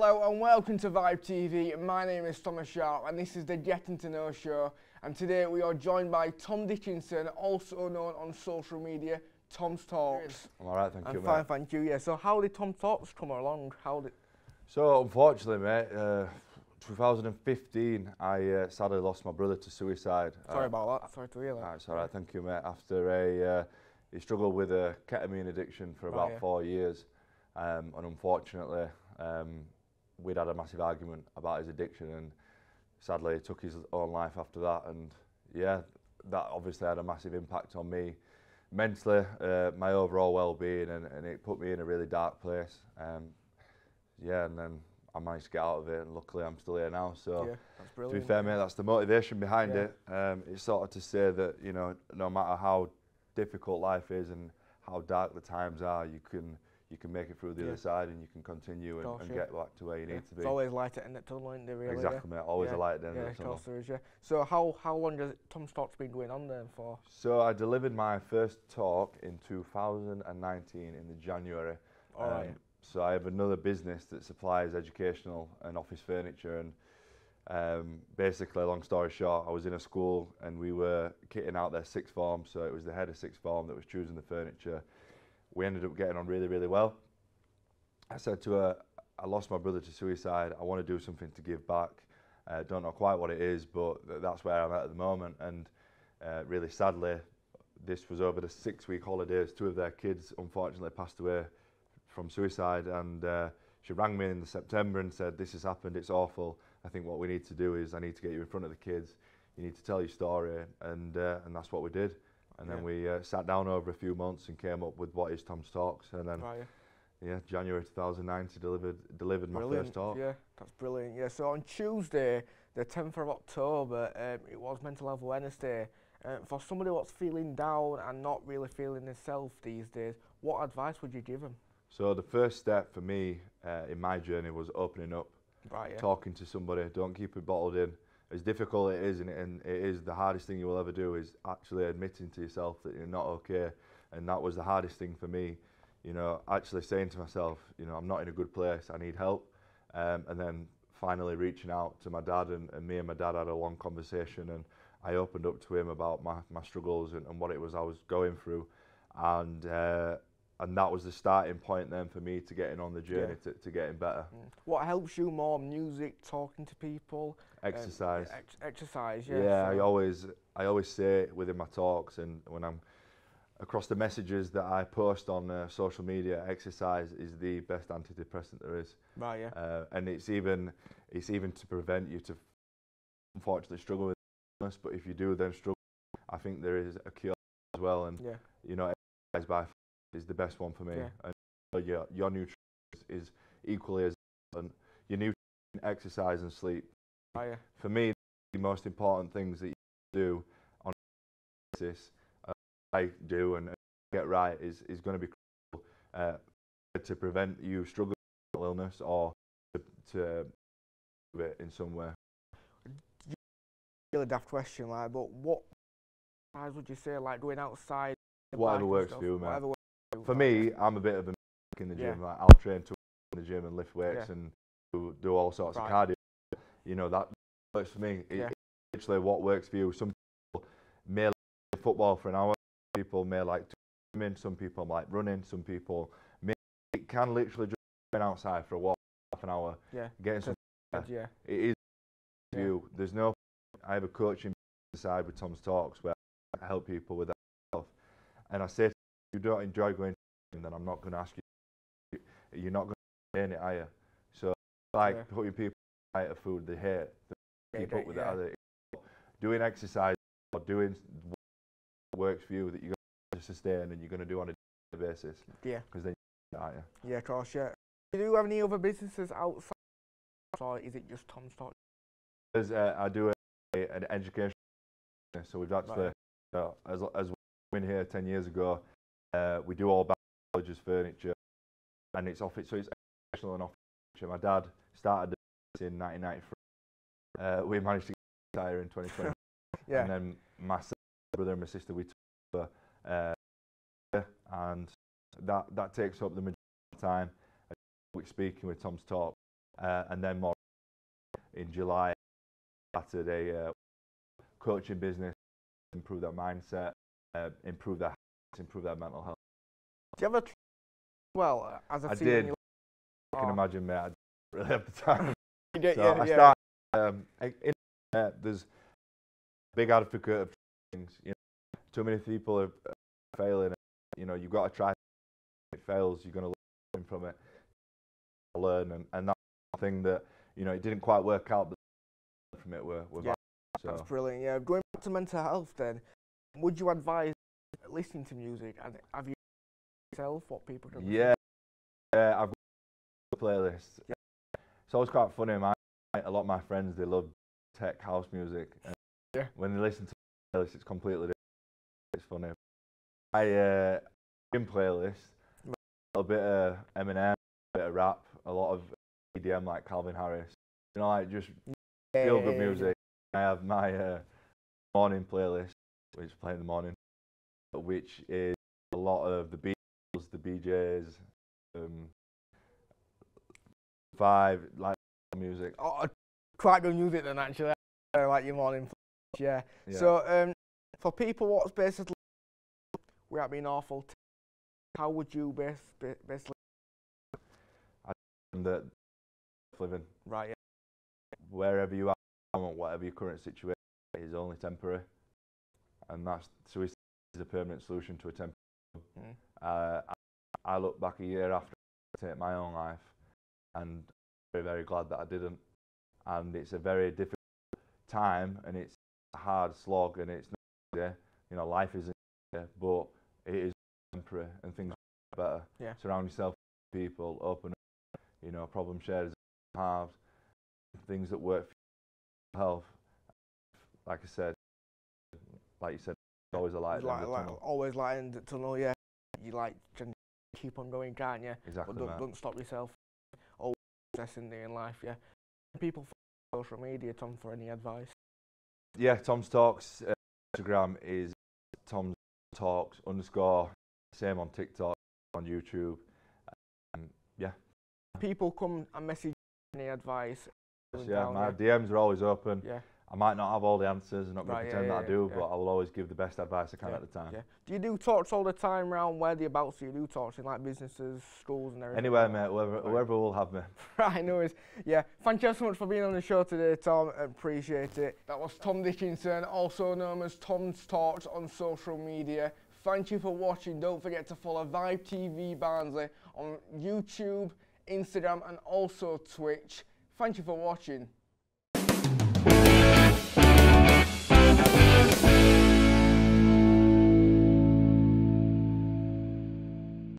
Hello and welcome to Vibe TV. My name is ThomasSharp and this is the Getting to Know show. And today we are joined by Tom Dickinson, also known on social media, Toms.Talks. I'm alright, thank you, I'm fine, mate. thank you. Yeah. So how did Toms.Talks come along? So unfortunately, mate, 2015, I sadly lost my brother to suicide. Sorry about that. Sorry to hear that. It's alright, thank you, mate. After he struggled with a ketamine addiction for about 4 years, and unfortunately, we'd had a massive argument about his addiction, and sadly, he took his own life after that. And yeah, that obviously had a massive impact on me mentally, my overall well-being, and it put me in a really dark place. Yeah, and then I managed to get out of it, and luckily I'm still here now. So yeah, that's brilliant. To be fair, mate, that's the motivation behind it. It's sort of to say that, you know, no matter how difficult life is and how dark the times are, you can make it through the other side, and you can continue and get back to where you need to be. It's always light at the end of the tunnel, isn't it, really? Exactly, mate. Always a light at the end of the tunnel. Of course there is, yeah. So how long has Toms.Talks been going on then for? So I delivered my first talk in 2019 in the January. So I have another business that supplies educational and office furniture, and basically, long story short, I was in a school and we were kitting out their sixth form, so it was the head of sixth form that was choosing the furniture. We ended up getting on really, really well. I said to her, I lost my brother to suicide, I want to do something to give back. Don't know quite what it is, but that's where I'm at the moment. And really sadly, this was over the 6-week holidays. 2 of their kids unfortunately passed away from suicide, and she rang me in September and said, this has happened, it's awful. I think what we need to do is I need to get you in front of the kids. You need to tell your story, and that's what we did. And then we sat down over a few months and came up with what is Toms.Talks, and then January 2019 delivered my first talk. Yeah, that's brilliant. Yeah, so on Tuesday, the 10th of October, it was Mental Health Awareness Day. For somebody what's feeling down and not really feeling themselves these days, what advice would you give them? So the first step for me in my journey was opening up, talking to somebody. Don't keep it bottled in. As difficult it is, and it is the hardest thing you will ever do, is actually admitting to yourself that you're not okay. And that was the hardest thing for me, you know, actually saying to myself, you know, I'm not in a good place, I need help. And then finally reaching out to my dad, and me and my dad had a long conversation, and I opened up to him about my struggles and what it was I was going through. And that was the starting point then for me to getting on the journey to getting better. What helps you more? Music, talking to people? Exercise. Exercise, yeah. Yeah, so I always say it within my talks, and when I'm across the messages that I post on social media, exercise is the best antidepressant there is. Right, yeah. And it's even to prevent you to unfortunately struggle with illness, but if you do then struggle, I think there is a cure as well. And you know, exercise by far is the best one for me. And your nutrition is equally as important. Your nutrition, exercise and sleep. For me, the most important things that you do on a basis, I do and get right is going to be critical to prevent you struggling with illness or to it in some way. Really daft question, like, but what would you say, like going outside? Whatever works for you, man. For me, I'm a bit of a in the gym. Like, I'll train to in the gym and lift weights and do all sorts of cardio. You know, that works for me. It's literally what works for you. Some people may like football for an hour. Some people may like swimming. Some people like running. Some people it can literally just going outside for a walk, half an hour, getting some. It is for you. There's no. I have a coaching side with Toms.Talks where I help people with that stuff, and I say, if you don't enjoy going to the gym, then I'm not going to ask you. You're not going to maintain it, are you? So, like putting people on a food they hate, they keep up with it. Either doing exercise or doing what works for you that you're going to sustain and you're going to do on a daily basis. Yeah. Because then aren't you? Yeah, of course, yeah. Do you have any other businesses outside, or is it just Toms.Talks? I do an education business, so we've actually, as we went here 10 years ago, we do all colleges furniture, and it's office, so it's educational and office furniture. My dad started this in 1993. We managed to get retire in 2020. And then my brother and my sister, we took over, and that takes up the majority of the time. We're speaking with Toms.Talks. and then more in July, I started a coaching business, improve their mindset, improve their habits, improve their mental health. Do you ever as a I team? did. You can imagine, mate. I didn't really have the time. So I started. There's a big advocate of things. You know, too many people are failing. You know, you've got to try. If it fails, you're going to learn from it. Learn, and that's the thing that, you know, it didn't quite work out, but from it we're back. So. That's brilliant. Yeah, going back to mental health, then, would you advise listening to music? And have you yourself what people can? Yeah, I've got a playlist. Yeah. It's always quite funny. A lot of my friends, they love tech house music. And yeah. When they listen to the playlist, it's completely different. It's funny. I in playlist, a little bit of Eminem, a bit of rap, a lot of EDM like Calvin Harris. You know, like just feel good music. I have my morning playlist, which is playing in the morning, which is a lot of the Beatles, the BJs, 5 like music. Oh, quite good music then, actually. I like your morning playlist, yeah. So for people what's basically, without being awful, how would you basically that living right? Yeah. Wherever you are, whatever your current situation is, only temporary, and that's suicide is a permanent solution to a temporary. I look back a year after I take my own life, and I'm very, very glad that I didn't. And it's a very difficult time, and it's a hard slog, and it's not easy. You know, life isn't easy, but it is temporary, and things are better. Yeah. Surround yourself with people, open up, you know, problem shares, halves, things that work for your health. Like I said, like you said, there's always a light at the end of the tunnel. Always light in the tunnel, yeah. You can keep on going, can't you? Exactly. But don't stop yourself. Always success in life, yeah. People for social media, Tom, for any advice? Yeah, Toms.Talks. Instagram is Toms.Talks _. Same on TikTok, on YouTube. Yeah. People come and message any advice. Yeah, my DMs are always open. Yeah. I might not have all the answers, I'm not going to pretend that I do, but I will always give the best advice I can at the time. Yeah. Do you do talks all the time around whereabouts do you do talks in like businesses, schools and everything? Anywhere, mate, whoever will have me. Right, no worries. Yeah, thank you so much for being on the show today, Tom. Appreciate it. That was Tom Dickinson, also known as Tom's Talks on social media. Thank you for watching. Don't forget to follow Vibe TV Barnsley on YouTube, Instagram and also Twitch. Thank you for watching.